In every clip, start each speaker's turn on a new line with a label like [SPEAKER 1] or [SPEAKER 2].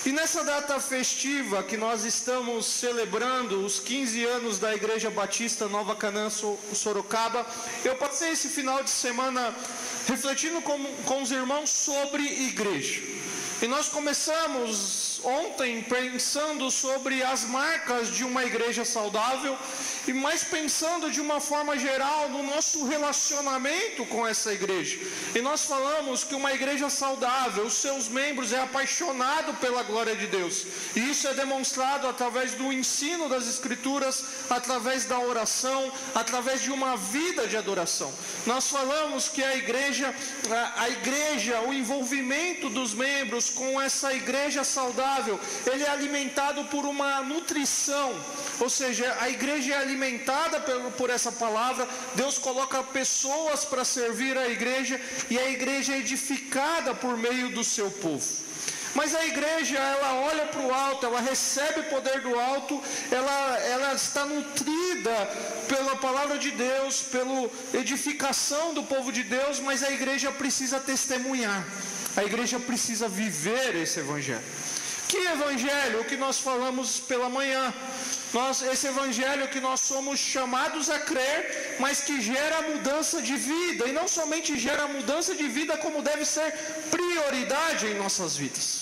[SPEAKER 1] E nessa data festiva que nós estamos celebrando os 15 anos da Igreja Batista Nova Canaã Sorocaba, eu passei esse final de semana refletindo com os irmãos sobre igreja. E nós começamos ontem pensando sobre as marcas de uma igreja saudável, e mais pensando de uma forma geral no nosso relacionamento com essa igreja. E nós falamos que uma igreja saudável, os seus membros é apaixonado pela glória de Deus. E isso é demonstrado através do ensino das Escrituras, através da oração, através de uma vida de adoração. Nós falamos que a igreja, o envolvimento dos membros com essa igreja saudável, ele é alimentado por uma nutrição, ou seja, a igreja é alimentada por essa palavra. Deus coloca pessoas para servir a igreja, e a igreja é edificada por meio do seu povo. Mas a igreja, ela olha para o alto, ela recebe poder do alto, ela está nutrida pela palavra de Deus, pela edificação do povo de Deus, mas a igreja precisa testemunhar, a igreja precisa viver esse evangelho. Que evangelho? O que nós falamos pela manhã. Esse evangelho que nós somos chamados a crer, mas que gera mudança de vida, e não somente gera mudança de vida, como deve ser prioridade em nossas vidas.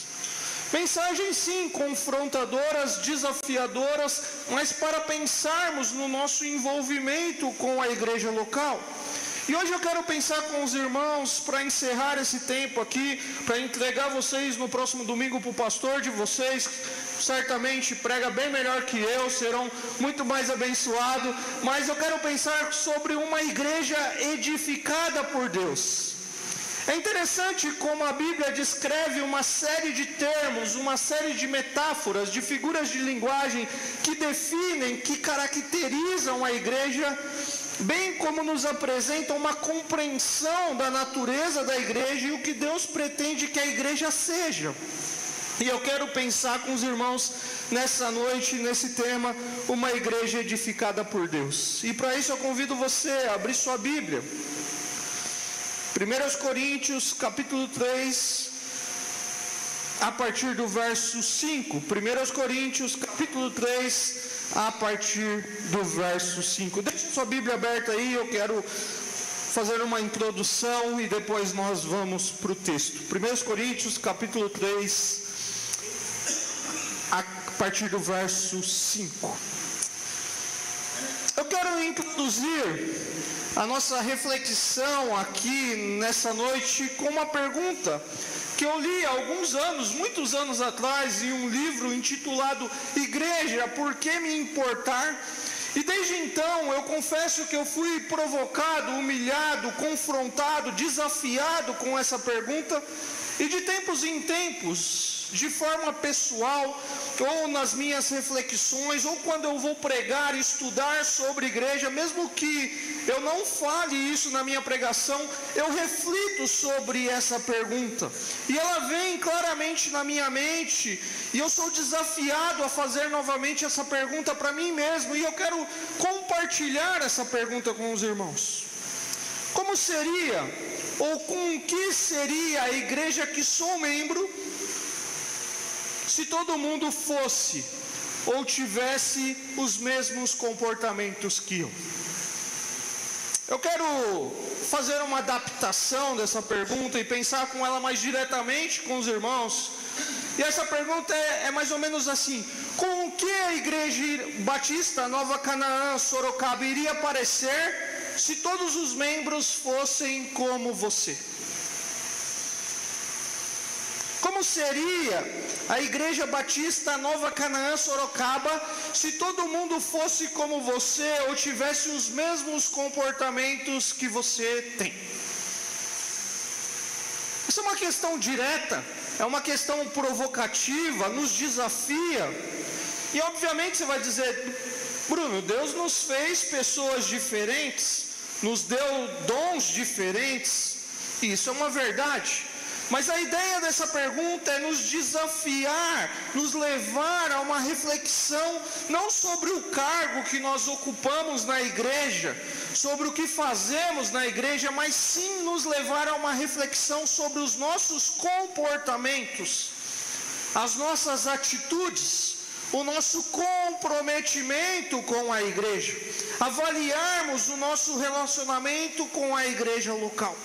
[SPEAKER 1] Mensagens sim, confrontadoras, desafiadoras, mas para pensarmos no nosso envolvimento com a igreja local. E hoje eu quero pensar com os irmãos, para encerrar esse tempo aqui, para entregar vocês no próximo domingo para o pastor de vocês, certamente prega bem melhor que eu, serão muito mais abençoados, mas eu quero pensar sobre uma igreja edificada por Deus. É interessante como a Bíblia descreve uma série de termos, uma série de metáforas, de figuras de linguagem que definem, que caracterizam a igreja, bem como nos apresentam uma compreensão da natureza da igreja e o que Deus pretende que a igreja seja. E eu quero pensar com os irmãos nessa noite, nesse tema, uma igreja edificada por Deus. E para isso eu convido você a abrir sua Bíblia. 1 Coríntios, capítulo 3, a partir do verso 5. 1 Coríntios, capítulo 3, a partir do verso 5. Deixe sua Bíblia aberta aí, eu quero fazer uma introdução e depois nós vamos para o texto. 1 Coríntios, capítulo 3, a partir do verso 5. Eu quero introduzir a nossa reflexão aqui nessa noite com uma pergunta que eu li há alguns anos, muitos anos atrás, em um livro intitulado Igreja, Por que me importar? E desde então eu confesso que eu fui provocado, humilhado, confrontado, desafiado com essa pergunta, e de tempos em tempos, de forma pessoal, ou nas minhas reflexões, ou quando eu vou pregar, estudar sobre igreja, mesmo que eu não fale isso na minha pregação, eu reflito sobre essa pergunta, e ela vem claramente na minha mente, e eu sou desafiado a fazer novamente essa pergunta para mim mesmo, e eu quero compartilhar essa pergunta com os irmãos. Como seria, ou com que seria a igreja que sou membro, se todo mundo fosse ou tivesse os mesmos comportamentos que eu? Eu quero fazer uma adaptação dessa pergunta e pensar com ela mais diretamente com os irmãos. E essa pergunta é mais ou menos assim: com o que a Igreja Batista Nova Canaã Sorocaba iria parecer se todos os membros fossem como você? Como seria a Igreja Batista Nova Canaã Sorocaba se todo mundo fosse como você ou tivesse os mesmos comportamentos que você tem? Essa é uma questão direta, é uma questão provocativa, nos desafia. E obviamente você vai dizer: Bruno, Deus nos fez pessoas diferentes, nos deu dons diferentes, e isso é uma verdade. Mas a ideia dessa pergunta é nos desafiar, nos levar a uma reflexão, não sobre o cargo que nós ocupamos na igreja, sobre o que fazemos na igreja, mas sim nos levar a uma reflexão sobre os nossos comportamentos. as nossas atitudes, o nosso comprometimento com a igreja, avaliarmos o nosso relacionamento com a igreja local.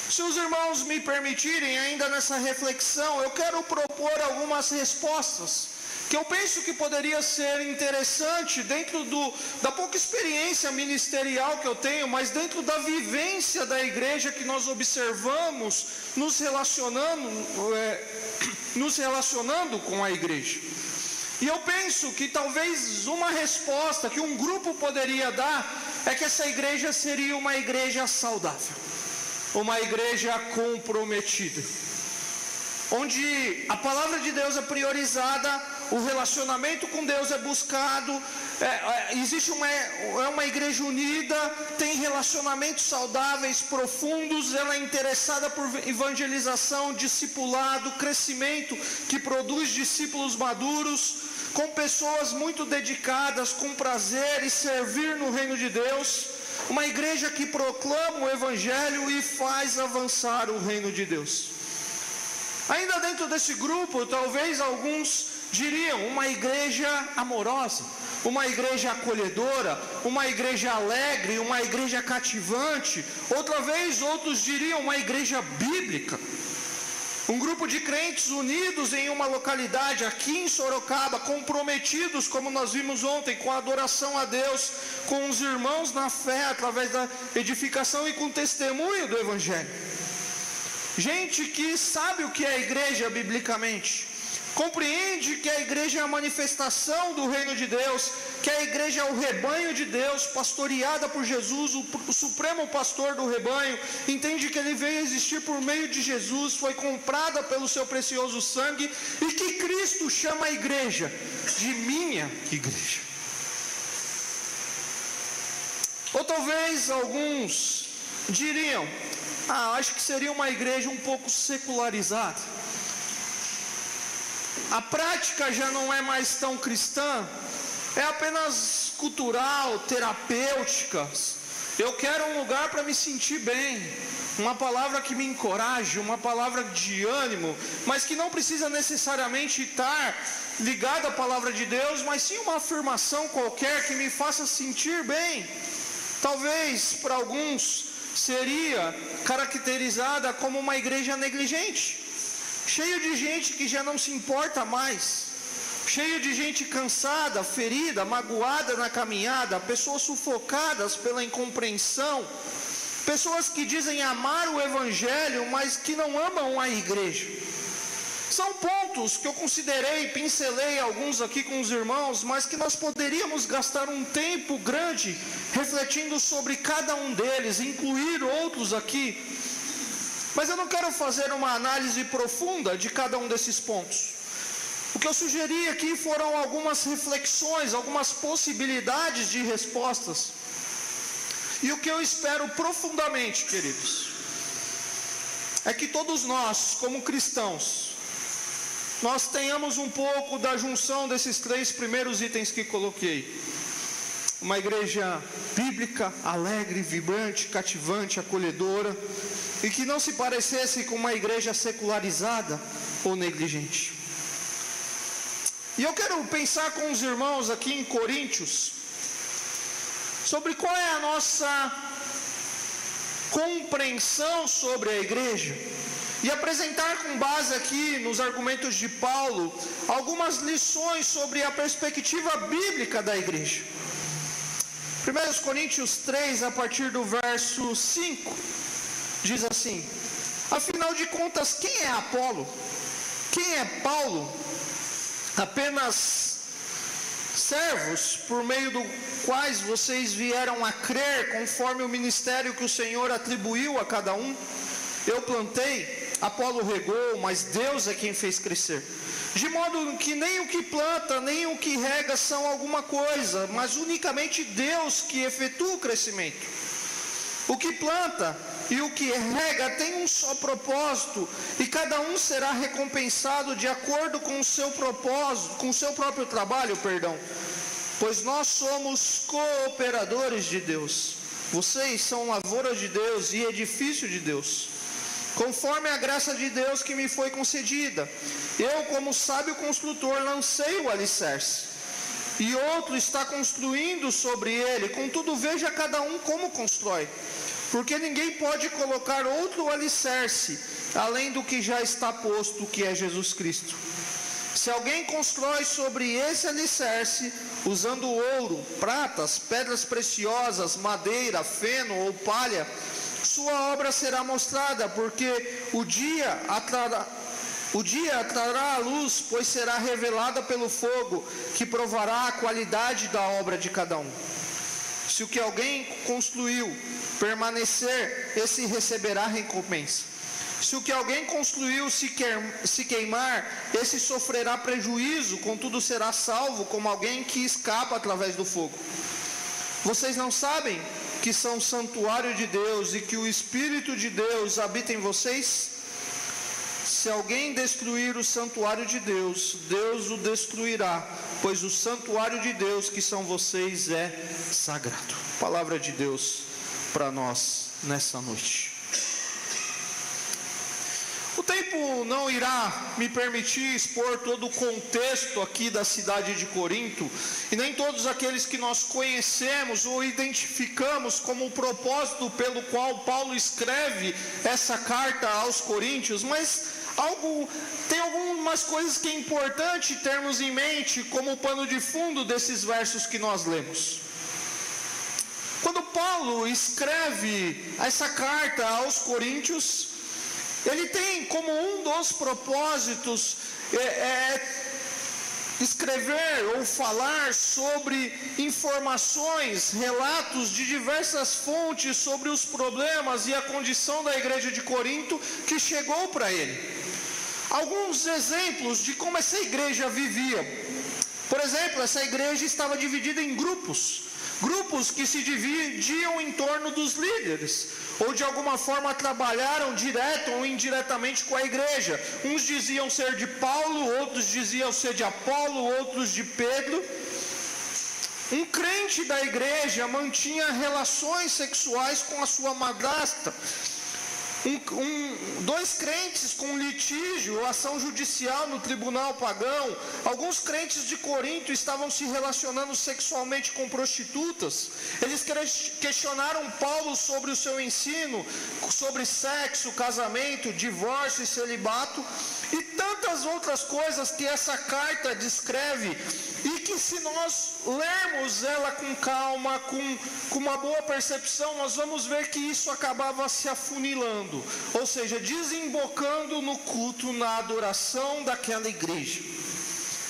[SPEAKER 1] Se os irmãos me permitirem, ainda nessa reflexão, eu quero propor algumas respostas que eu penso que poderia ser interessante dentro da pouca experiência ministerial que eu tenho, mas dentro da vivência da igreja que nós observamos, nos relacionando com a igreja. E eu penso que talvez uma resposta que um grupo poderia dar é que essa igreja seria uma igreja saudável, uma igreja comprometida, onde a palavra de Deus é priorizada, o relacionamento com Deus é buscado, existe uma igreja unida, tem relacionamentos saudáveis, profundos, ela é interessada por evangelização, discipulado, crescimento, que produz discípulos maduros, com pessoas muito dedicadas, com prazer e servir no reino de Deus, uma igreja que proclama o evangelho e faz avançar o reino de Deus. Ainda dentro desse grupo, talvez alguns diriam uma igreja amorosa, uma igreja acolhedora, uma igreja alegre, uma igreja cativante. Outra vez, outros diriam uma igreja bíblica. Um grupo de crentes unidos em uma localidade aqui em Sorocaba, comprometidos, como nós vimos ontem, com a adoração a Deus, com os irmãos na fé, através da edificação e com testemunho do evangelho. Gente que sabe o que é a igreja biblicamente, compreende que a igreja é a manifestação do reino de Deus, que a igreja é o rebanho de Deus, pastoreada por Jesus, o supremo pastor do rebanho, entende que ele veio existir por meio de Jesus, foi comprada pelo seu precioso sangue, e que Cristo chama a igreja de minha igreja. Ou talvez alguns diriam, acho que seria uma igreja um pouco secularizada. A prática já não é mais tão cristã, é apenas cultural, terapêutica. Eu quero um lugar para me sentir bem, uma palavra que me encoraje, uma palavra de ânimo, mas que não precisa necessariamente estar ligada à palavra de Deus, mas sim uma afirmação qualquer que me faça sentir bem. Talvez para alguns seria caracterizada como uma igreja negligente, cheio de gente que já não se importa mais, cheio de gente cansada, ferida, magoada na caminhada, pessoas sufocadas pela incompreensão, pessoas que dizem amar o evangelho, mas que não amam a igreja. São pontos que eu considerei, pincelei alguns aqui com os irmãos, mas que nós poderíamos gastar um tempo grande refletindo sobre cada um deles, incluir outros aqui. Mas eu não quero fazer uma análise profunda de cada um desses pontos. O que eu sugeri aqui foram algumas reflexões, algumas possibilidades de respostas. E o que eu espero profundamente, queridos, é que todos nós, como cristãos, nós tenhamos um pouco da junção desses 3 primeiros itens que coloquei. Uma igreja bíblica, alegre, vibrante, cativante, acolhedora, e que não se parecesse com uma igreja secularizada ou negligente. E eu quero pensar com os irmãos aqui em Coríntios, sobre qual é a nossa compreensão sobre a igreja, e apresentar com base aqui nos argumentos de Paulo, algumas lições sobre a perspectiva bíblica da igreja. 1 Coríntios 3, a partir do verso 5, diz assim: afinal de contas, quem é Apolo? Quem é Paulo? Apenas servos por meio do quais vocês vieram a crer, conforme o ministério que o Senhor atribuiu a cada um. Eu plantei, Apolo regou, mas Deus é quem fez crescer. De modo que nem o que planta, nem o que rega são alguma coisa, mas unicamente Deus que efetua o crescimento. O que planta e o que rega tem um só propósito, e cada um será recompensado de acordo com o seu propósito, com o seu próprio trabalho, pois nós somos cooperadores de Deus. Vocês são lavoura de Deus e edifício de Deus. conforme a graça de Deus que me foi concedida. Eu, como sábio construtor, lancei o alicerce, e outro está construindo sobre ele. Contudo, veja cada um como constrói, porque ninguém pode colocar outro alicerce, além do que já está posto, que é Jesus Cristo. Se alguém constrói sobre esse alicerce, usando ouro, pratas, pedras preciosas, madeira, feno ou palha, sua obra será mostrada, porque o dia trará à luz, pois será revelada pelo fogo, que provará a qualidade da obra de cada um. Se o que alguém construiu permanecer, esse receberá recompensa. Se o que alguém construiu se queimar, esse sofrerá prejuízo, contudo será salvo, como alguém que escapa através do fogo. Vocês não sabem que são santuário de Deus e que o Espírito de Deus habita em vocês? Se alguém destruir o santuário de Deus, Deus o destruirá, pois o santuário de Deus, que são vocês, é sagrado. Palavra de Deus para nós nessa noite. O tempo não irá me permitir expor todo o contexto aqui da cidade de Corinto, e nem todos aqueles que nós conhecemos ou identificamos como o propósito pelo qual Paulo escreve essa carta aos Coríntios, mas tem algumas coisas que é importante termos em mente como pano de fundo desses versos que nós lemos. Quando Paulo escreve essa carta aos Coríntios, ele tem como um dos propósitos escrever ou falar sobre informações, relatos de diversas fontes sobre os problemas e a condição da igreja de Corinto que chegou para ele. Alguns exemplos de como essa igreja vivia. Por exemplo, essa igreja estava dividida em grupos que se dividiam em torno dos líderes, ou de alguma forma trabalharam direto ou indiretamente com a igreja. Uns diziam ser de Paulo, outros diziam ser de Apolo, outros de Pedro. Um crente da igreja mantinha relações sexuais com a sua madrasta. Dois crentes com litígio, ação judicial no tribunal pagão. Alguns crentes de Corinto estavam se relacionando sexualmente com prostitutas. Eles questionaram Paulo sobre o seu ensino, sobre sexo, casamento, divórcio e celibato, e tantas outras coisas que essa carta descreve, e que se nós lermos ela com calma, com uma boa percepção, nós vamos ver que isso acabava se afunilando, ou seja, desembocando no culto, na adoração daquela igreja,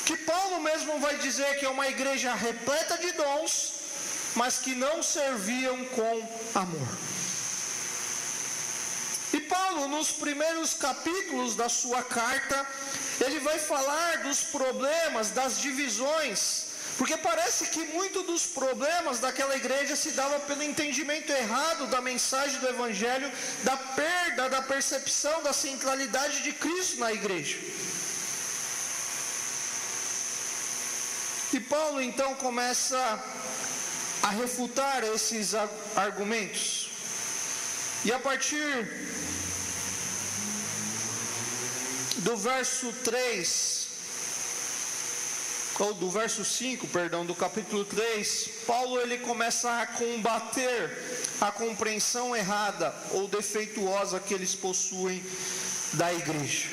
[SPEAKER 1] que Paulo mesmo vai dizer que é uma igreja repleta de dons, mas que não serviam com amor. E Paulo, nos primeiros capítulos da sua carta, ele vai falar dos problemas, das divisões, porque parece que muito dos problemas daquela igreja se dava pelo entendimento errado da mensagem do Evangelho, da perda da percepção da centralidade de Cristo na igreja. E Paulo então começa a refutar esses argumentos. E a partir do verso 3, ou do verso 5, perdão, do capítulo 3, Paulo ele começa a combater a compreensão errada ou defeituosa que eles possuem da igreja.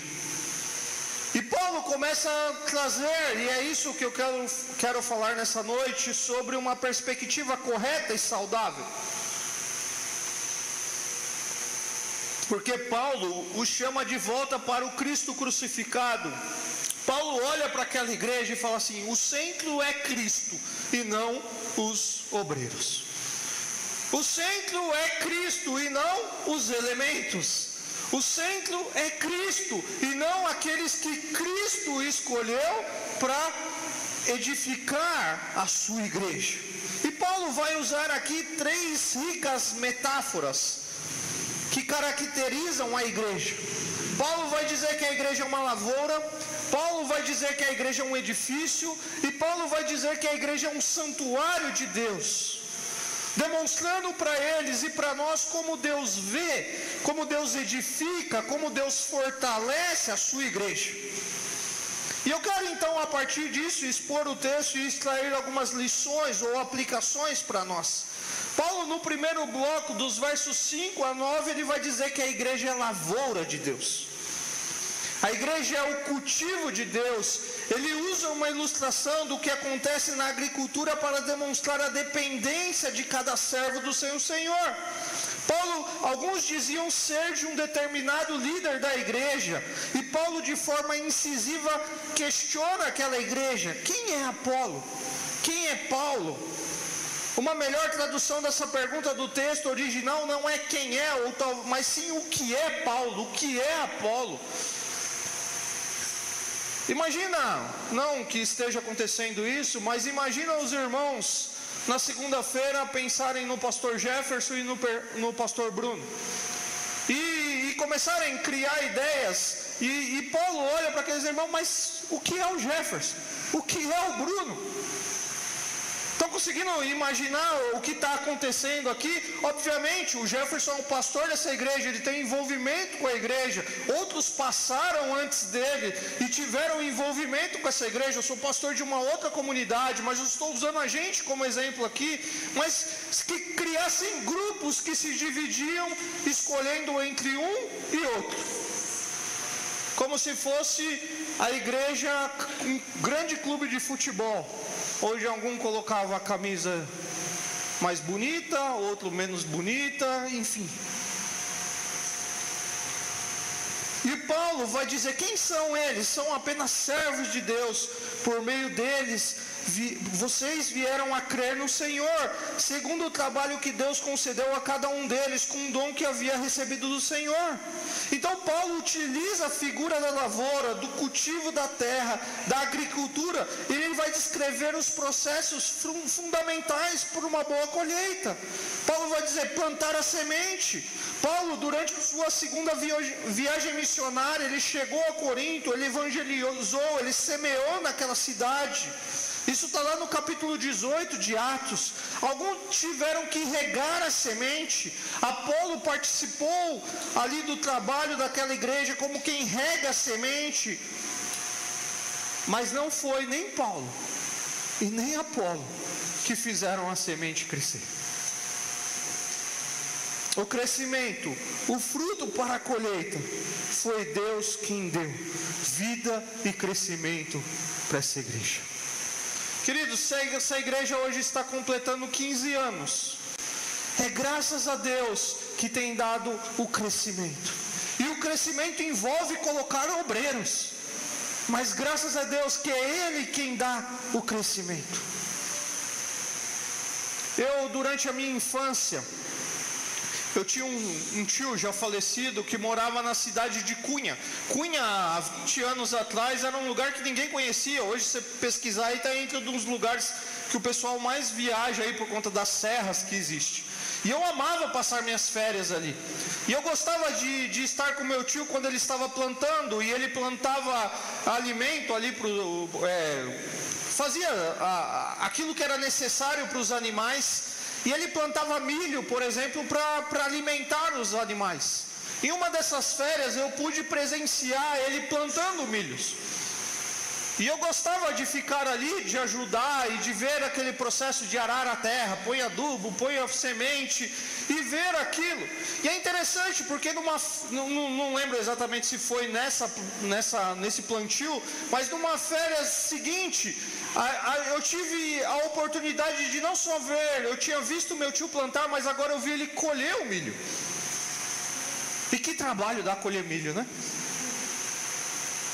[SPEAKER 1] E Paulo começa a trazer, e é isso que eu quero falar nessa noite, sobre uma perspectiva correta e saudável. Porque Paulo o chama de volta para o Cristo crucificado. Paulo olha para aquela igreja e fala assim: o centro é Cristo e não os obreiros. O centro é Cristo e não os elementos. O centro é Cristo e não aqueles que Cristo escolheu para edificar a sua igreja. E Paulo vai usar aqui 3 ricas metáforas que caracterizam a igreja. Paulo vai dizer que a igreja é uma lavoura, Paulo vai dizer que a igreja é um edifício, e Paulo vai dizer que a igreja é um santuário de Deus. demonstrando para eles e para nós como Deus vê, como Deus edifica, como Deus fortalece a sua igreja. E eu quero então, a partir disso, expor o texto e extrair algumas lições ou aplicações para nós. Paulo, no primeiro bloco, dos versos 5 a 9, ele vai dizer que a igreja é a lavoura de Deus. A igreja é o cultivo de Deus. Ele usa uma ilustração do que acontece na agricultura para demonstrar a dependência de cada servo do seu Senhor. Paulo, alguns diziam ser de um determinado líder da igreja, e Paulo, de forma incisiva, questiona aquela igreja: quem é Apolo? Quem é Paulo? Uma melhor tradução dessa pergunta do texto original não é quem é, mas sim o que é Paulo, o que é Apolo. Imagina, não que esteja acontecendo isso, mas imagina os irmãos na segunda-feira pensarem no pastor Jefferson e no pastor Bruno, e começarem a criar ideias, e Paulo olha para aqueles irmãos: mas o que é o Jefferson? O que é o Bruno? Estão conseguindo imaginar o que está acontecendo aqui? Obviamente, o Jefferson é o pastor dessa igreja, ele tem envolvimento com a igreja. Outros passaram antes dele e tiveram envolvimento com essa igreja. Eu sou pastor de uma outra comunidade, mas eu estou usando a gente como exemplo aqui. Mas que criassem grupos que se dividiam, escolhendo entre um e outro, como se fosse a igreja um grande clube de futebol. Hoje algum colocava a camisa mais bonita, outro menos bonita, enfim. E Paulo vai dizer: quem são eles? São apenas servos de Deus. Por meio deles, vocês vieram a crer no Senhor, segundo o trabalho que Deus concedeu a cada um deles, com um dom que havia recebido do Senhor. Então Paulo utiliza a figura da lavoura, do cultivo da terra, da agricultura, e ele vai descrever os processos fundamentais para uma boa colheita. Paulo vai dizer: plantar a semente. Paulo, durante sua segunda viagem missionária, ele chegou a Corinto, ele evangelizou, ele semeou naquela cidade. Isso está lá no capítulo 18 de Atos. Alguns tiveram que regar a semente. Apolo participou ali do trabalho daquela igreja como quem rega a semente. Mas não foi nem Paulo e nem Apolo que fizeram a semente crescer. O crescimento, o fruto para a colheita, foi Deus quem deu vida e crescimento para essa igreja. Queridos, essa igreja hoje está completando 15 anos. É graças a Deus que tem dado o crescimento. E o crescimento envolve colocar obreiros. Mas graças a Deus que é Ele quem dá o crescimento. Eu, durante a minha infância, eu tinha um tio já falecido que morava na cidade de Cunha. Cunha, há 20 anos atrás, era um lugar que ninguém conhecia. Hoje, se você pesquisar, aí está entre um dos lugares que o pessoal mais viaja aí por conta das serras que existe. E eu amava passar minhas férias ali. E eu gostava de estar com meu tio quando ele estava plantando, e ele plantava alimento ali, fazia aquilo que era necessário para os animais. E ele plantava milho, por exemplo, para alimentar os animais. Em uma dessas férias eu pude presenciar ele plantando milhos. E eu gostava de ficar ali, de ajudar e de ver aquele processo de arar a terra, põe adubo, põe a semente e ver aquilo. E é interessante porque não lembro exatamente se foi nesse plantio, mas numa férias seguinte, eu tive a oportunidade de não só ver, eu tinha visto meu tio plantar, mas agora eu vi ele colher o milho. E que trabalho dá colher milho, né?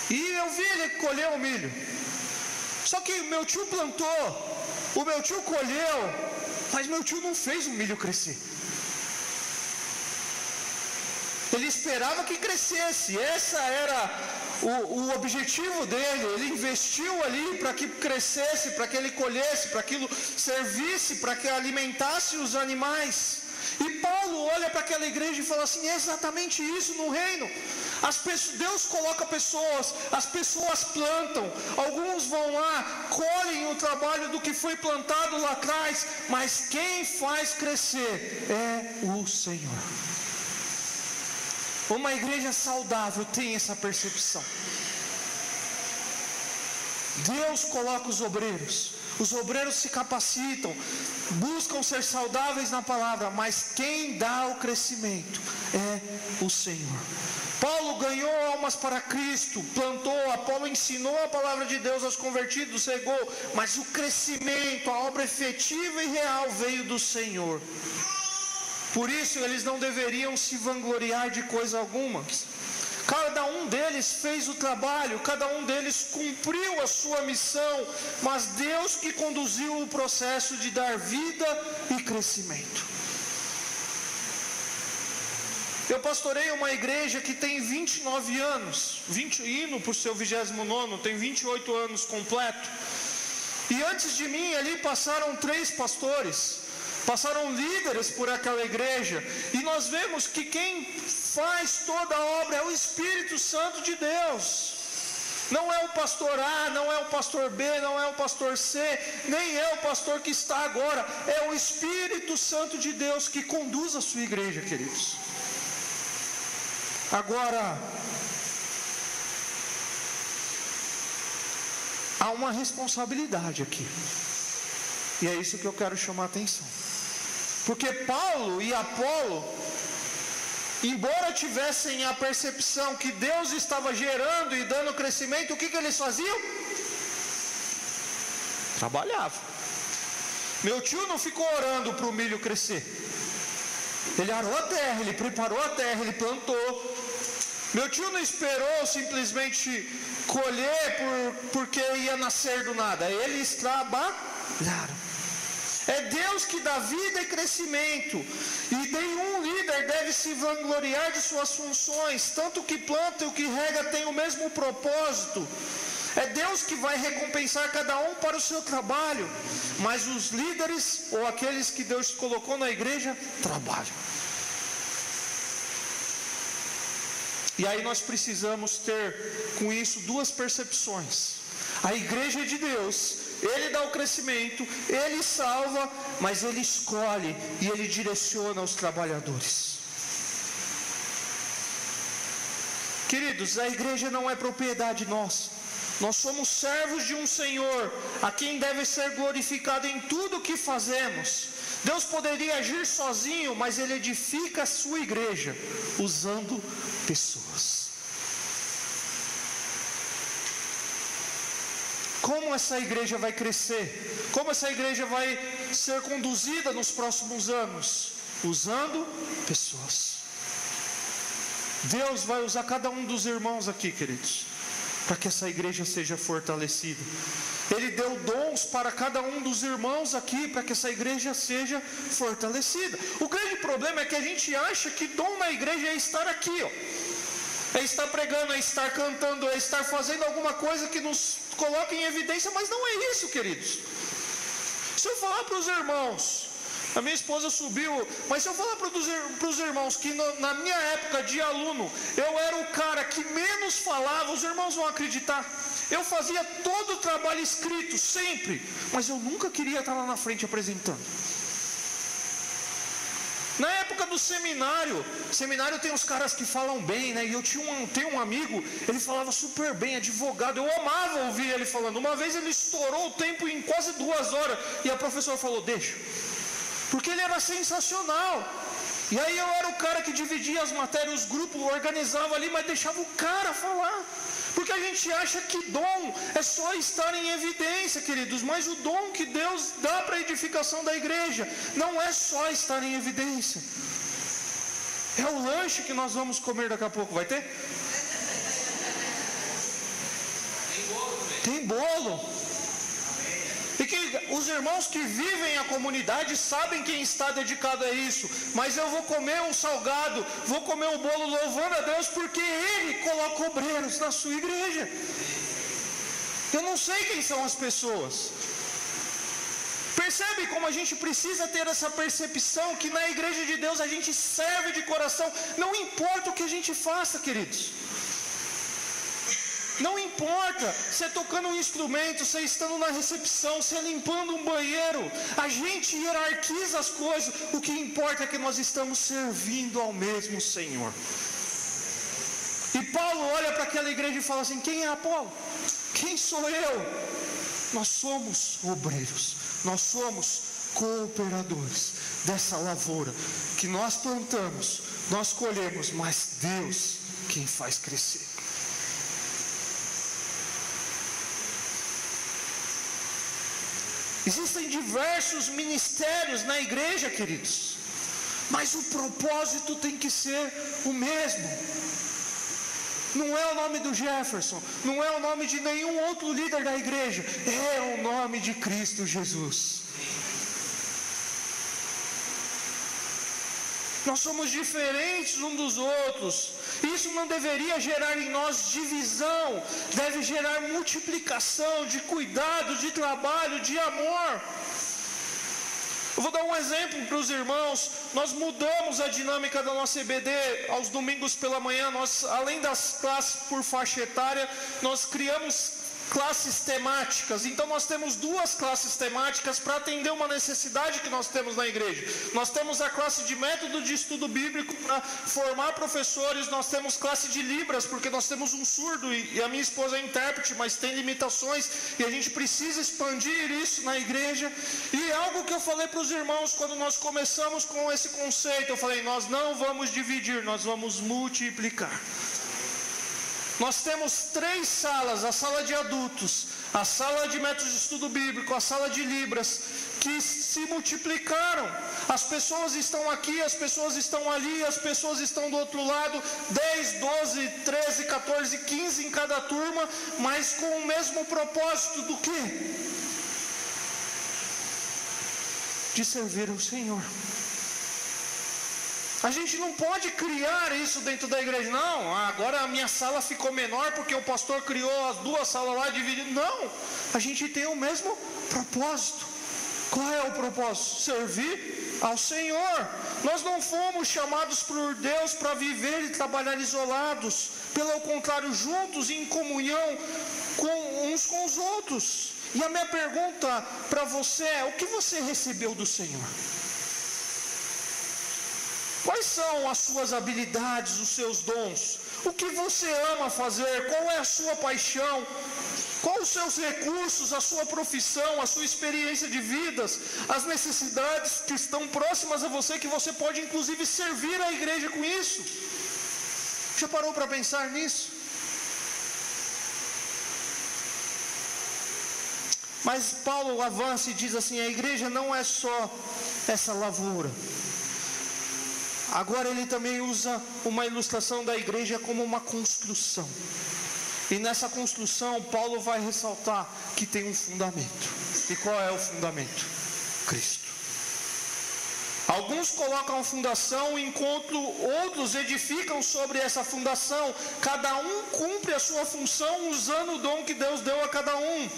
[SPEAKER 1] E eu vi ele colher o milho. Só que meu tio plantou, o meu tio colheu, mas meu tio não fez o milho crescer. Ele esperava que crescesse, essa era o objetivo dele. Ele investiu ali para que crescesse, para que ele colhesse, para que aquilo servisse, para que alimentasse os animais. E Paulo olha para aquela igreja e fala assim: é exatamente isso no reino. Deus coloca pessoas, as pessoas plantam, alguns vão lá, colhem o trabalho do que foi plantado lá atrás, mas quem faz crescer é o Senhor. Uma igreja saudável tem essa percepção. Deus coloca os obreiros se capacitam, buscam ser saudáveis na palavra, mas quem dá o crescimento é o Senhor. Paulo ganhou almas para Cristo, plantou, Apolo ensinou a palavra de Deus aos convertidos, cegou, mas o crescimento, a obra efetiva e real veio do Senhor. Por isso eles não deveriam se vangloriar de coisa alguma. Cada um deles fez o trabalho, cada um deles cumpriu a sua missão, mas Deus que conduziu o processo de dar vida e crescimento. Eu pastorei uma igreja que tem 29 anos, indo para o seu 29º, tem 28 anos completo. E antes de mim ali passaram 3 pastores, passaram líderes por aquela igreja, e nós vemos que quem faz toda a obra é o Espírito Santo de Deus. Não é o pastor A, não é o pastor B, não é o pastor C, nem é o pastor que está agora, é o Espírito Santo de Deus que conduz a sua igreja, queridos. Agora, há uma responsabilidade aqui, e é isso que eu quero chamar a atenção. Porque Paulo e Apolo, embora tivessem a percepção que Deus estava gerando e dando crescimento, o que eles faziam? Trabalhavam. Meu tio não ficou orando para o milho crescer. Ele arou a terra, ele preparou a terra, ele plantou. Meu tio não esperou simplesmente colher porque ia nascer do nada. Eles trabalharam. É Deus que dá vida e crescimento, e nenhum líder deve se vangloriar de suas funções, tanto o que planta e o que rega tem o mesmo propósito. É Deus que vai recompensar cada um para o seu trabalho, mas os líderes ou aqueles que Deus colocou na igreja trabalham. E aí nós precisamos ter com isso 2 percepções. A igreja é de Deus, Ele dá o crescimento, Ele salva, mas Ele escolhe e Ele direciona os trabalhadores. Queridos, a igreja não é propriedade nossa. Nós somos servos de um Senhor, a quem deve ser glorificado em tudo o que fazemos. Deus poderia agir sozinho, mas Ele edifica a sua igreja, usando pessoas. Como essa igreja vai crescer? Como essa igreja vai ser conduzida nos próximos anos? Usando pessoas. Deus vai usar cada um dos irmãos aqui, queridos, para que essa igreja seja fortalecida. Ele deu dons para cada um dos irmãos aqui, para que essa igreja seja fortalecida. O grande problema é que a gente acha que dom na igreja é estar aqui, ó. É estar pregando, é estar cantando, é estar fazendo alguma coisa que nos coloca em evidência, mas não é isso, queridos. Se eu falar para os irmãos, a minha esposa subiu, mas se eu falar para os irmãos que na minha época de aluno, eu era o cara que menos falava, os irmãos vão acreditar. Eu fazia todo o trabalho escrito, sempre, mas eu nunca queria estar lá na frente apresentando. Na época do seminário tem uns caras que falam bem, né? E eu tenho um amigo, ele falava super bem, advogado, eu amava ouvir ele falando. Uma vez ele estourou o tempo em quase 2 horas, e a professora falou, deixa, porque ele era sensacional. E aí eu era o cara que dividia as matérias, os grupos, organizava ali, mas deixava o cara falar. Porque a gente acha que dom é só estar em evidência, queridos, mas o dom que Deus dá para a edificação da igreja não é só estar em evidência. É o lanche que nós vamos comer daqui a pouco, vai ter? Tem bolo. E que os irmãos que vivem a comunidade sabem quem está dedicado a isso. Mas eu vou comer um salgado, vou comer um bolo louvando a Deus, porque Ele coloca obreiros na sua igreja. Eu não sei quem são as pessoas. Percebe como a gente precisa ter essa percepção que na igreja de Deus a gente serve de coração, não importa o que a gente faça, queridos. Não importa você tocando um instrumento, você estando na recepção, você limpando um banheiro, a gente hierarquiza as coisas, o que importa é que nós estamos servindo ao mesmo Senhor. E Paulo olha para aquela igreja e fala assim: quem é Apolo? Quem sou eu? Nós somos obreiros, nós somos cooperadores dessa lavoura que nós plantamos, nós colhemos, mas Deus quem faz crescer. Existem diversos ministérios na igreja, queridos, mas o propósito tem que ser o mesmo. Não é o nome do Jefferson, não é o nome de nenhum outro líder da igreja, é o nome de Cristo Jesus. Nós somos diferentes uns dos outros. Isso não deveria gerar em nós divisão, deve gerar multiplicação de cuidado, de trabalho, de amor. Eu vou dar um exemplo para os irmãos. Nós mudamos a dinâmica da nossa EBD aos domingos pela manhã. Nós, além das classes por faixa etária, nós criamos classes temáticas. Então nós temos 2 classes temáticas para atender uma necessidade que nós temos na igreja. Nós temos a classe de método de estudo bíblico para formar professores. Nós temos classe de Libras, porque nós temos um surdo e a minha esposa é intérprete, mas tem limitações e a gente precisa expandir isso na igreja. E algo que eu falei para os irmãos quando nós começamos com esse conceito, eu falei: nós não vamos dividir, nós vamos multiplicar. Nós temos 3 salas: a sala de adultos, a sala de métodos de estudo bíblico, a sala de Libras, que se multiplicaram. As pessoas estão aqui, as pessoas estão ali, as pessoas estão do outro lado, 10, 12, 13, 14, 15 em cada turma, mas com o mesmo propósito do quê? De servir ao Senhor. A gente não pode criar isso dentro da igreja. Não, agora a minha sala ficou menor porque o pastor criou as 2 salas lá divididas. Não, a gente tem o mesmo propósito. Qual é o propósito? Servir ao Senhor. Nós não fomos chamados por Deus para viver e trabalhar isolados. Pelo contrário, juntos em comunhão com uns com os outros. E a minha pergunta para você é: o que você recebeu do Senhor? Quais são as suas habilidades, os seus dons? O que você ama fazer? Qual é a sua paixão? Quais os seus recursos, a sua profissão, a sua experiência de vidas, as necessidades que estão próximas a você, que você pode inclusive servir a igreja com isso? Já parou para pensar nisso? Mas Paulo avança e diz assim: a igreja não é só essa lavoura. Agora ele também usa uma ilustração da igreja como uma construção. E nessa construção Paulo vai ressaltar que tem um fundamento. E qual é o fundamento? Cristo. Alguns colocam a fundação, enquanto outros edificam sobre essa fundação. Cada um cumpre a sua função usando o dom que Deus deu a cada um.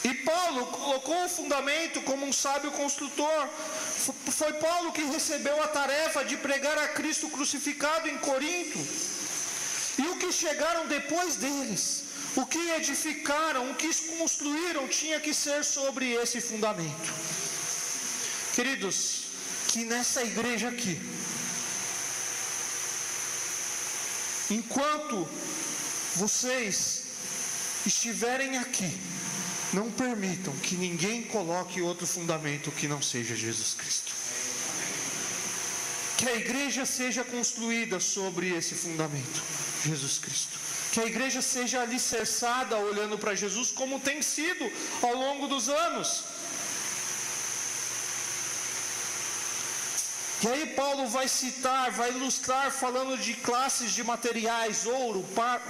[SPEAKER 1] E Paulo colocou o fundamento como um sábio construtor. Foi Paulo que recebeu a tarefa de pregar a Cristo crucificado em Corinto. E o que chegaram depois deles, o que edificaram, o que construíram, tinha que ser sobre esse fundamento. Queridos, que nessa igreja aqui, enquanto vocês estiverem aqui, não permitam que ninguém coloque outro fundamento que não seja Jesus Cristo. Que a igreja seja construída sobre esse fundamento, Jesus Cristo. Que a igreja seja alicerçada olhando para Jesus, como tem sido ao longo dos anos. E aí Paulo vai citar, vai ilustrar falando de classes de materiais: ouro,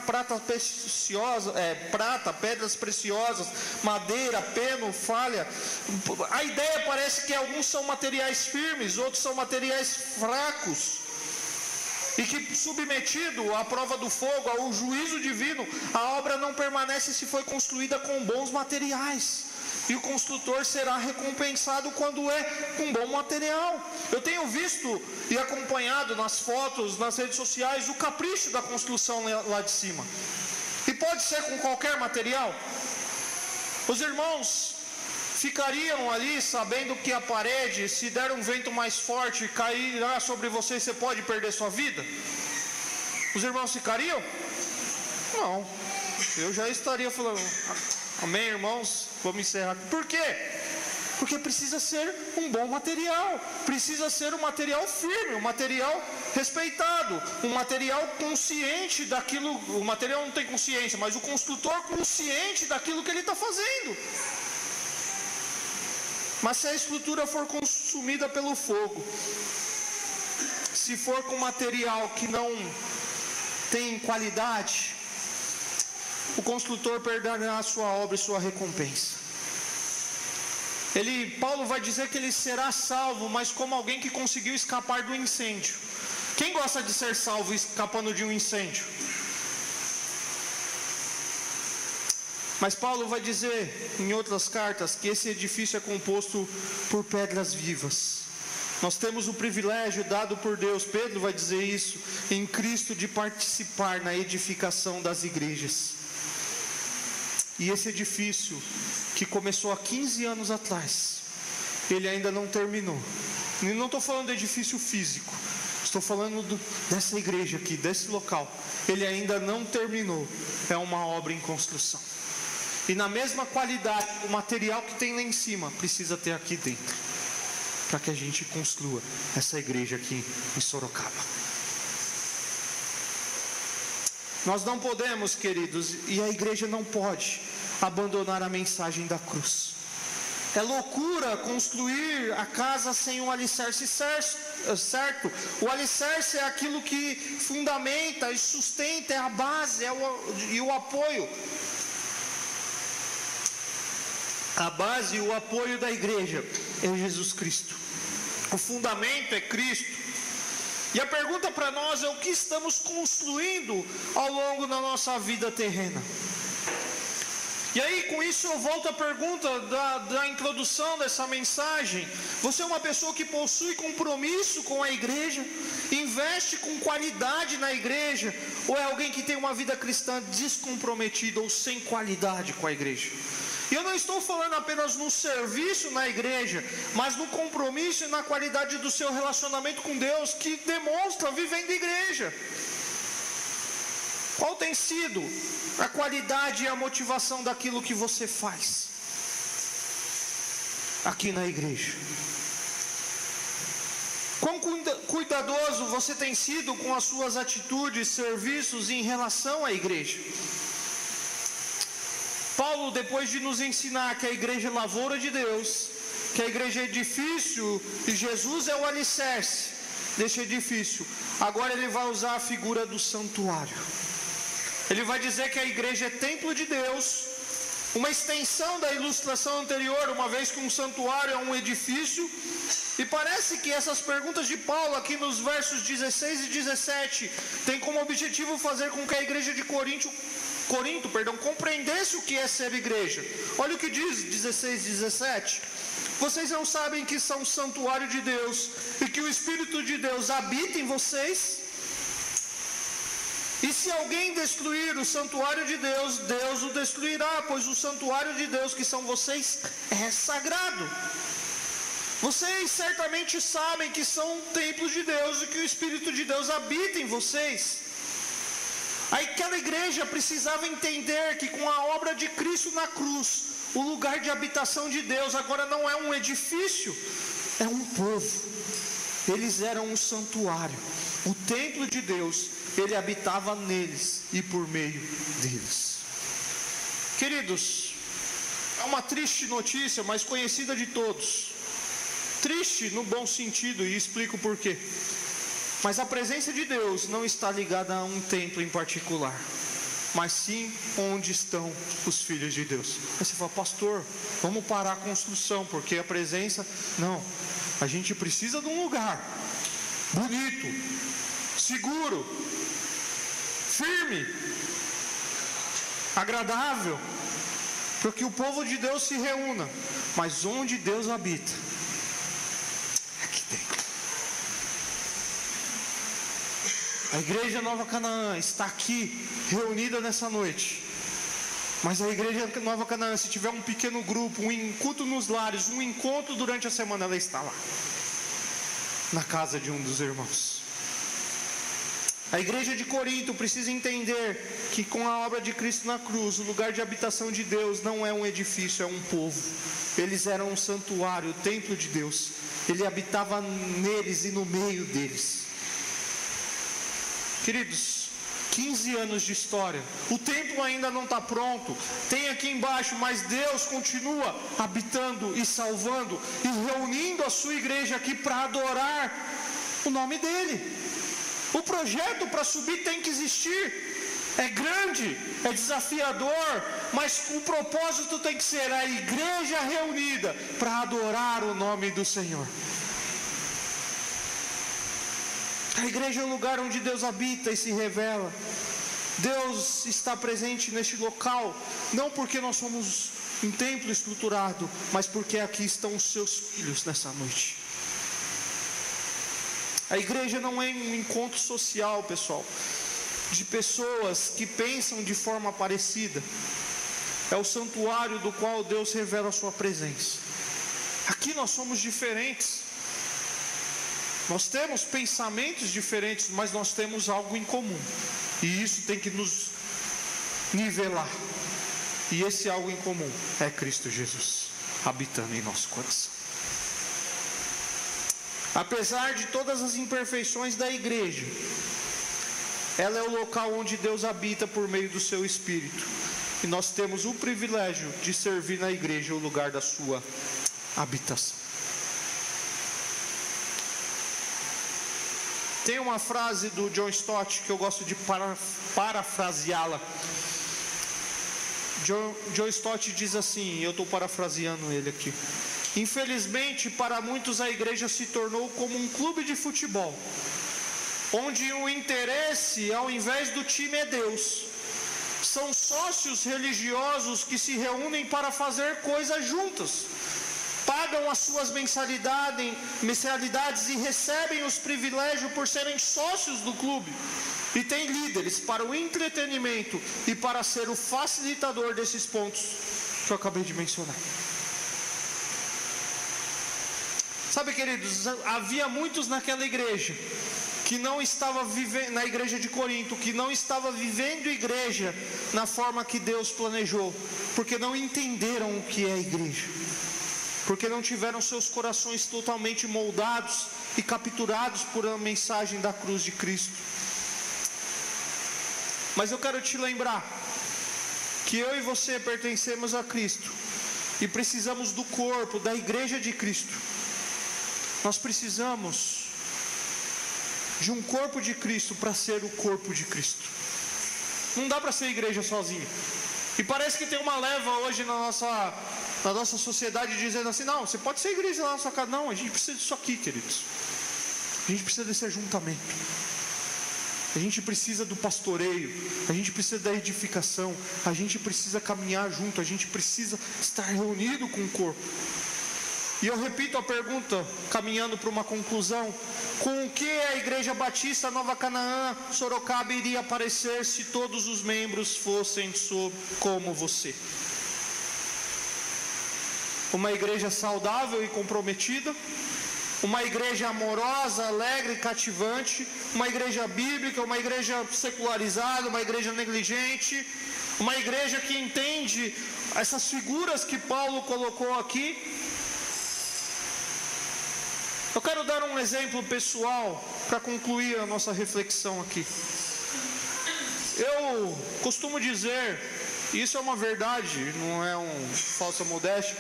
[SPEAKER 1] prata preciosa, prata, pedras preciosas, madeira, peno, falha. A ideia parece que alguns são materiais firmes, outros são materiais fracos. E que, submetido à prova do fogo, ao juízo divino, a obra não permanece se foi construída com bons materiais. e o construtor será recompensado quando é um bom material. Eu tenho visto e acompanhado nas fotos, nas redes sociais, o capricho da construção lá de cima. E pode ser com qualquer material. Os irmãos ficariam ali sabendo que a parede, se der um vento mais forte, cairá sobre você e você pode perder sua vida? Os irmãos ficariam? Não. Eu já estaria falando, amém, irmãos? Vamos encerrar. Por quê? Porque precisa ser um bom material, precisa ser um material firme, um material respeitado, um material consciente daquilo. O material não tem consciência, mas o construtor consciente daquilo que ele está fazendo. Mas se a estrutura for consumida pelo fogo, se for com material que não tem qualidade, o construtor perderá a sua obra e sua recompensa. Paulo vai dizer que ele será salvo, mas como alguém que conseguiu escapar do incêndio. Quem gosta de ser salvo escapando de um incêndio? Mas Paulo vai dizer em outras cartas que esse edifício é composto por pedras vivas. Nós temos o privilégio dado por Deus, Pedro vai dizer isso, em Cristo, de participar na edificação das igrejas. E esse edifício, que começou há 15 anos atrás, ele ainda não terminou. E não estou falando do edifício físico, estou falando dessa igreja aqui, desse local. Ele ainda não terminou, é uma obra em construção. E na mesma qualidade, o material que tem lá em cima, precisa ter aqui dentro, para que a gente construa essa igreja aqui em Sorocaba. Nós não podemos, queridos, e a igreja não pode abandonar a mensagem da cruz. É loucura construir a casa sem um alicerce certo. O alicerce é aquilo que fundamenta e sustenta, é a base, e o apoio. A base e o apoio da igreja é Jesus Cristo. O fundamento é Cristo. E a pergunta para nós é: o que estamos construindo ao longo da nossa vida terrena? E aí, com isso eu volto à pergunta da introdução dessa mensagem. Você é uma pessoa que possui compromisso com a igreja? Investe com qualidade na igreja? Ou é alguém que tem uma vida cristã descomprometida ou sem qualidade com a igreja? E eu não estou falando apenas no serviço na igreja, mas no compromisso e na qualidade do seu relacionamento com Deus, que demonstra vivendo igreja. Qual tem sido a qualidade e a motivação daquilo que você faz aqui na igreja? Quão cuidadoso você tem sido com as suas atitudes, serviços em relação à igreja? Paulo, depois de nos ensinar que a igreja é lavoura de Deus, que a igreja é edifício e Jesus é o alicerce desse edifício, agora ele vai usar a figura do santuário. Ele vai dizer que a igreja é templo de Deus, uma extensão da ilustração anterior, uma vez que um santuário é um edifício. E parece que essas perguntas de Paulo aqui nos versos 16 e 17 tem como objetivo fazer com que a igreja de Corinto, compreendesse o que é ser igreja. Olha o que diz 16 e 17. Vocês não sabem que são santuário de Deus e que o Espírito de Deus habita em vocês? E se alguém destruir o santuário de Deus, Deus o destruirá, pois o santuário de Deus, que são vocês, é sagrado. Vocês certamente sabem que são templos de Deus e que o Espírito de Deus habita em vocês. Aquela igreja precisava entender que com a obra de Cristo na cruz, o lugar de habitação de Deus agora não é um edifício, é um povo. Eles eram um santuário, o templo de Deus, ele habitava neles e por meio deles. Queridos, é uma triste notícia, mas conhecida de todos. Triste no bom sentido, e explico por quê. Mas a presença de Deus não está ligada a um templo em particular, mas sim onde estão os filhos de Deus. Aí você fala: pastor, vamos parar a construção, porque a presença... Não, a gente precisa de um lugar bonito, seguro, firme, agradável, para que o povo de Deus se reúna, mas onde Deus habita, aqui dentro. A igreja Nova Canaã está aqui, reunida nessa noite. Mas a igreja Nova Canaã, se tiver um pequeno grupo, um culto nos lares, um encontro durante a semana, ela está lá, na casa de um dos irmãos. A igreja de Corinto precisa entender que com a obra de Cristo na cruz, o lugar de habitação de Deus não é um edifício, é um povo. Eles eram um santuário, o templo de Deus. Ele habitava neles e no meio deles. Queridos, 15 anos de história. O templo ainda não está pronto. Tem aqui embaixo, mas Deus continua habitando e salvando e reunindo a sua igreja aqui para adorar o nome dele. O projeto para subir tem que existir. É grande, é desafiador, mas o propósito tem que ser a igreja reunida para adorar o nome do Senhor. A igreja é o lugar onde Deus habita e se revela. Deus está presente neste local, não porque nós somos um templo estruturado, mas porque aqui estão os seus filhos nessa noite. A igreja não é um encontro social, pessoal, de pessoas que pensam de forma parecida. É o santuário do qual Deus revela a sua presença. Aqui nós somos diferentes. Nós temos pensamentos diferentes, mas nós temos algo em comum. E isso tem que nos nivelar. E esse algo em comum é Cristo Jesus, habitando em nosso coração. Apesar de todas as imperfeições da igreja, ela é o local onde Deus habita por meio do seu Espírito. E nós temos o privilégio de servir na igreja, o lugar da sua habitação. Tem uma frase do John Stott que eu gosto de parafraseá-la. John Stott diz assim, eu estou parafraseando ele aqui: infelizmente, para muitos a igreja se tornou como um clube de futebol, onde o interesse, ao invés do time, é Deus. São sócios religiosos que se reúnem para fazer coisas juntas, pagam as suas mensalidades e recebem os privilégios por serem sócios do clube. E tem líderes para o entretenimento e para ser o facilitador desses pontos que eu acabei de mencionar. Sabe, queridos, havia muitos naquela igreja que não estava vivendo, na igreja de Corinto, que não estava vivendo igreja na forma que Deus planejou, porque não entenderam o que é igreja, porque não tiveram seus corações totalmente moldados e capturados por a mensagem da cruz de Cristo. Mas eu quero te lembrar que eu e você pertencemos a Cristo e precisamos do corpo, da igreja de Cristo. Nós precisamos de um corpo de Cristo para ser o corpo de Cristo. Não dá para ser igreja sozinho. E parece que tem uma leva hoje na nossa sociedade dizendo assim: não, você pode ser igreja lá na sua casa. Não, a gente precisa disso aqui, queridos. A gente precisa desse ajuntamento. A gente precisa do pastoreio. A gente precisa da edificação. A gente precisa caminhar junto. A gente precisa estar reunido com o corpo. E eu repito a pergunta, caminhando para uma conclusão: com o que a Igreja Batista Nova Canaã, Sorocaba, iria parecer se todos os membros fossem como você? Uma igreja saudável e comprometida? Uma igreja amorosa, alegre e cativante? Uma igreja bíblica? Uma igreja secularizada? Uma igreja negligente? Uma igreja que entende essas figuras que Paulo colocou aqui? Eu quero dar um exemplo pessoal para concluir a nossa reflexão aqui. Eu costumo dizer, e isso é uma verdade, não é uma falsa modéstia,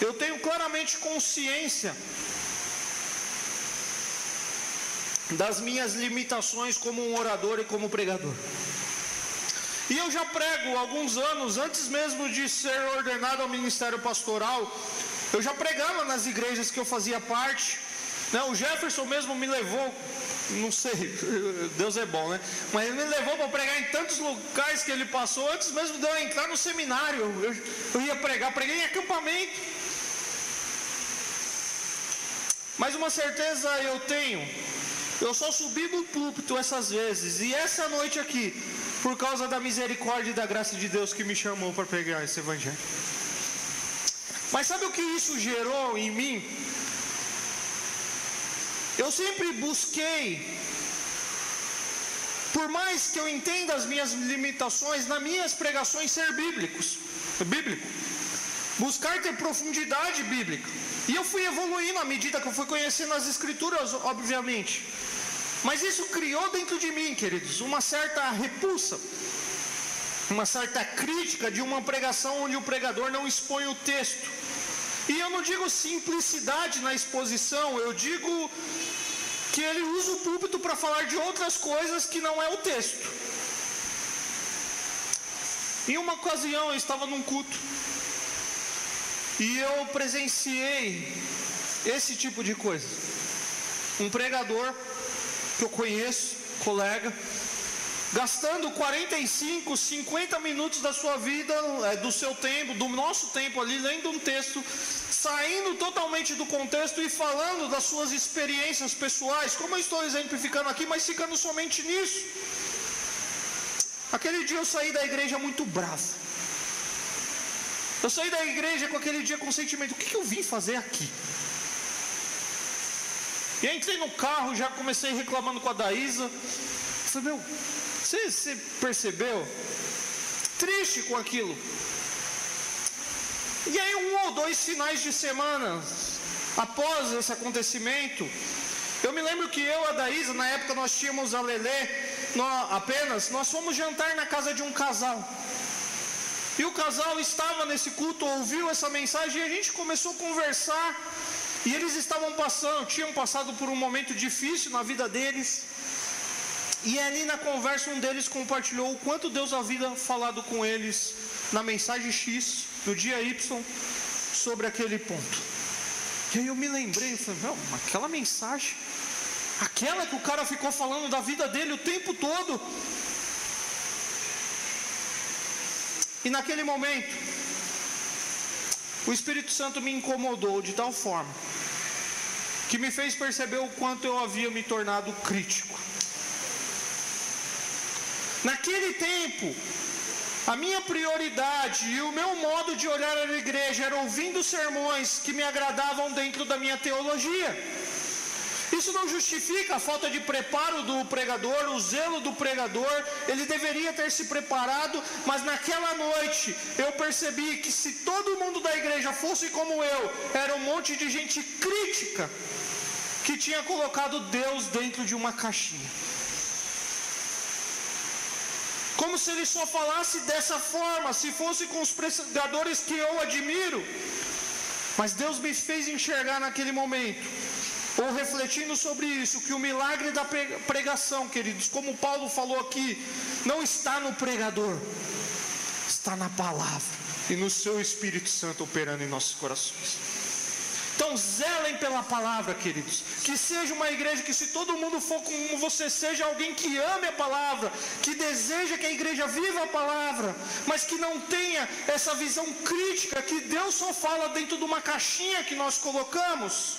[SPEAKER 1] eu tenho claramente consciência das minhas limitações como um orador e como pregador. E eu já prego há alguns anos, antes mesmo de ser ordenado ao ministério pastoral, eu já pregava nas igrejas que eu fazia parte. O Jefferson mesmo me levou não sei, Deus é bom, né? Mas ele me levou para pregar em tantos locais que ele passou, antes mesmo de eu entrar no seminário. Eu ia preguei em acampamento. Mas uma certeza eu tenho, eu só subi no púlpito essas vezes, e essa noite aqui, por causa da misericórdia e da graça de Deus que me chamou para pregar esse evangelho. Mas sabe o que isso gerou em mim? Eu sempre busquei, por mais que eu entenda as minhas limitações, nas minhas pregações ser bíblico, buscar ter profundidade bíblica, e eu fui evoluindo à medida que eu fui conhecendo as escrituras, obviamente, mas isso criou dentro de mim, queridos, uma certa repulsa, uma certa crítica de uma pregação onde o pregador não expõe o texto. E eu não digo simplicidade na exposição, eu digo que ele usa o púlpito para falar de outras coisas que não é o texto. Em uma ocasião eu estava num culto e eu presenciei esse tipo de coisa. Um pregador que eu conheço, colega, gastando 45, 50 minutos da sua vida, do seu tempo, do nosso tempo ali, lendo um texto, saindo totalmente do contexto e falando das suas experiências pessoais, como eu estou exemplificando aqui, mas ficando somente nisso. Aquele dia eu saí da igreja muito bravo. Eu saí da igreja com aquele dia com o sentimento, o que eu vim fazer aqui? E entrei no carro, já comecei reclamando com a Daísa. Falei, você percebeu? Triste com aquilo. E aí 1 ou 2 finais de semana após esse acontecimento, eu me lembro que eu e a Daísa, na época nós tínhamos a Lelê, nós fomos jantar na casa de um casal. E o casal estava nesse culto, ouviu essa mensagem e a gente começou a conversar. E eles tinham passado por um momento difícil na vida deles. E ali na conversa um deles compartilhou o quanto Deus havia falado com eles na mensagem X, no dia Y, sobre aquele ponto. E aí eu me lembrei, eu falei, aquela mensagem, aquela que o cara ficou falando da vida dele o tempo todo. E naquele momento, o Espírito Santo me incomodou de tal forma, que me fez perceber o quanto eu havia me tornado crítico. Naquele tempo, a minha prioridade e o meu modo de olhar a igreja era ouvindo sermões que me agradavam dentro da minha teologia. Isso não justifica a falta de preparo do pregador, o zelo do pregador, ele deveria ter se preparado, mas naquela noite eu percebi que se todo mundo da igreja fosse como eu, era um monte de gente crítica, que tinha colocado Deus dentro de uma caixinha. Como se ele só falasse dessa forma, se fosse com os pregadores que eu admiro. Mas Deus me fez enxergar naquele momento, ou refletindo sobre isso, que o milagre da pregação, queridos, como Paulo falou aqui, não está no pregador, está na palavra e no seu Espírito Santo operando em nossos corações. Então zelem pela palavra, queridos, que seja uma igreja que, se todo mundo for como você, seja alguém que ame a palavra, que deseja que a igreja viva a palavra, mas que não tenha essa visão crítica que Deus só fala dentro de uma caixinha que nós colocamos.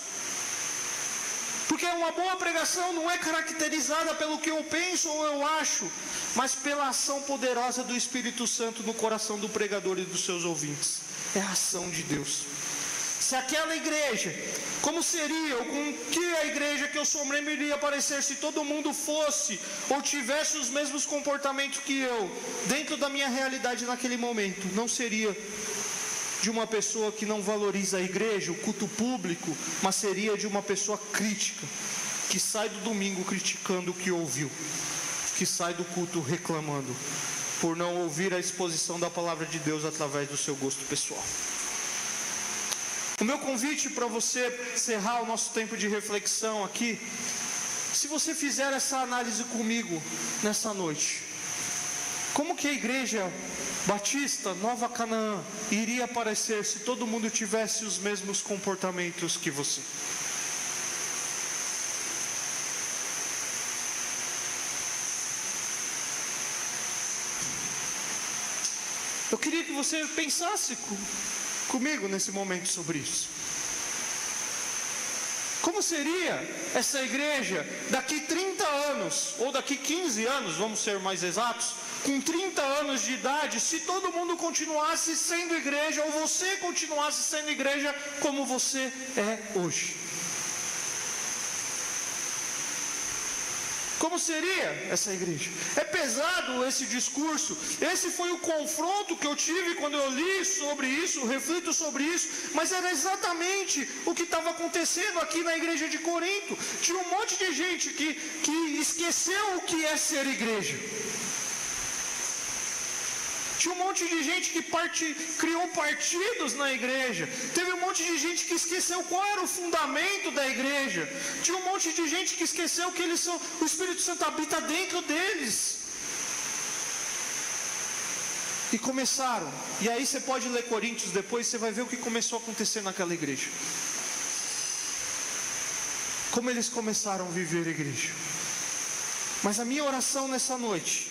[SPEAKER 1] Porque uma boa pregação não é caracterizada pelo que eu penso ou eu acho, mas pela ação poderosa do Espírito Santo no coração do pregador e dos seus ouvintes. É a ação de Deus. Se aquela igreja, como seria, ou com que a igreja que eu sou membro iria parecer se todo mundo fosse, ou tivesse os mesmos comportamentos que eu, dentro da minha realidade naquele momento, não seria de uma pessoa que não valoriza a igreja, o culto público, mas seria de uma pessoa crítica, que sai do domingo criticando o que ouviu, que sai do culto reclamando, por não ouvir a exposição da palavra de Deus através do seu gosto pessoal. O meu convite para você encerrar o nosso tempo de reflexão aqui, se você fizer essa análise comigo nessa noite, como que a igreja Batista Nova Canaã iria aparecer se todo mundo tivesse os mesmos comportamentos que você? Eu queria que você pensasse comigo nesse momento sobre isso. Como seria essa igreja daqui 30 anos, ou daqui 15 anos, vamos ser mais exatos, com 30 anos de idade, se todo mundo continuasse sendo igreja, ou você continuasse sendo igreja como você é hoje? Como seria essa igreja? É pesado esse discurso. Esse foi o confronto que eu tive quando eu li sobre isso, reflito sobre isso. Mas era exatamente o que estava acontecendo aqui na igreja de Corinto. Tinha um monte de gente que esqueceu o que é ser igreja. Tinha um monte de gente que criou partidos na igreja. Teve um monte de gente que esqueceu qual era o fundamento da igreja. Tinha um monte de gente que esqueceu que o Espírito Santo habita dentro deles. E começaram. E aí você pode ler Coríntios depois, você vai ver o que começou a acontecer naquela igreja. Como eles começaram a viver a igreja. Mas a minha oração nessa noite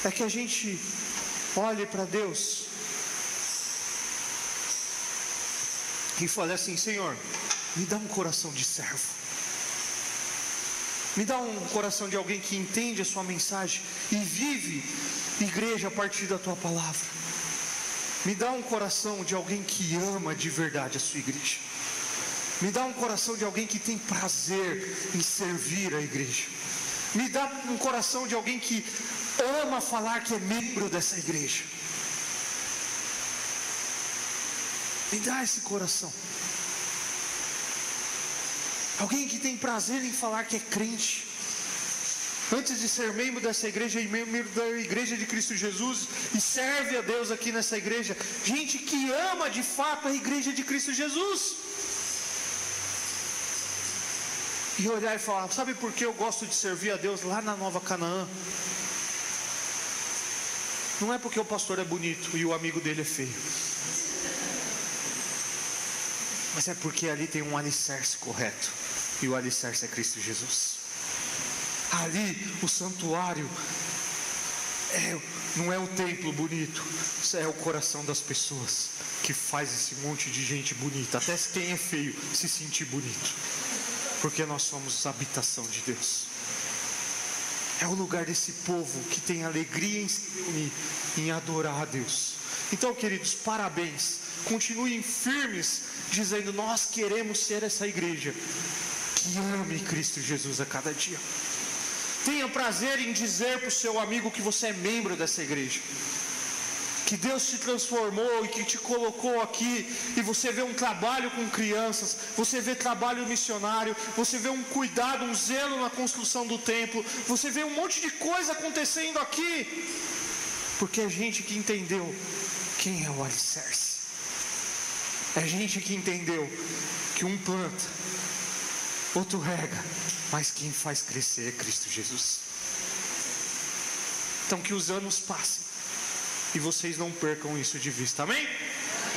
[SPEAKER 1] é que a gente olhe para Deus e fale assim: Senhor, me dá um coração de servo, me dá um coração de alguém que entende a sua mensagem e vive igreja a partir da tua palavra. Me dá um coração de alguém que ama de verdade a sua igreja. Me dá um coração de alguém que tem prazer em servir a igreja. Me dá um coração de alguém que ama falar que é membro dessa igreja. Me dá esse coração. Alguém que tem prazer em falar que é crente. Antes de ser membro dessa igreja e membro da igreja de Cristo Jesus, e serve a Deus aqui nessa igreja. Gente que ama de fato a igreja de Cristo Jesus. E olhar e falar: sabe por que eu gosto de servir a Deus lá na Nova Canaã? Não é porque o pastor é bonito e o amigo dele é feio, mas é porque ali tem um alicerce correto, e o alicerce é Cristo Jesus. Ali o santuário não é o templo bonito, é o coração das pessoas que faz esse monte de gente bonita, até quem é feio se sentir bonito, porque nós somos a habitação de Deus. É o lugar desse povo que tem alegria em se unir, em adorar a Deus. Então, queridos, parabéns. Continuem firmes, dizendo: nós queremos ser essa igreja que ame Cristo Jesus a cada dia. Tenha prazer em dizer para o seu amigo que você é membro dessa igreja, que Deus te transformou e que te colocou aqui, e você vê um trabalho com crianças, você vê trabalho missionário, você vê um cuidado, um zelo na construção do templo, você vê um monte de coisa acontecendo aqui, porque é gente que entendeu quem é o alicerce, é gente que entendeu que um planta, outro rega, mas quem faz crescer é Cristo Jesus. Então que os anos passem e vocês não percam isso de vista, amém?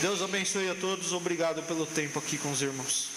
[SPEAKER 1] Deus abençoe a todos, obrigado pelo tempo aqui com os irmãos.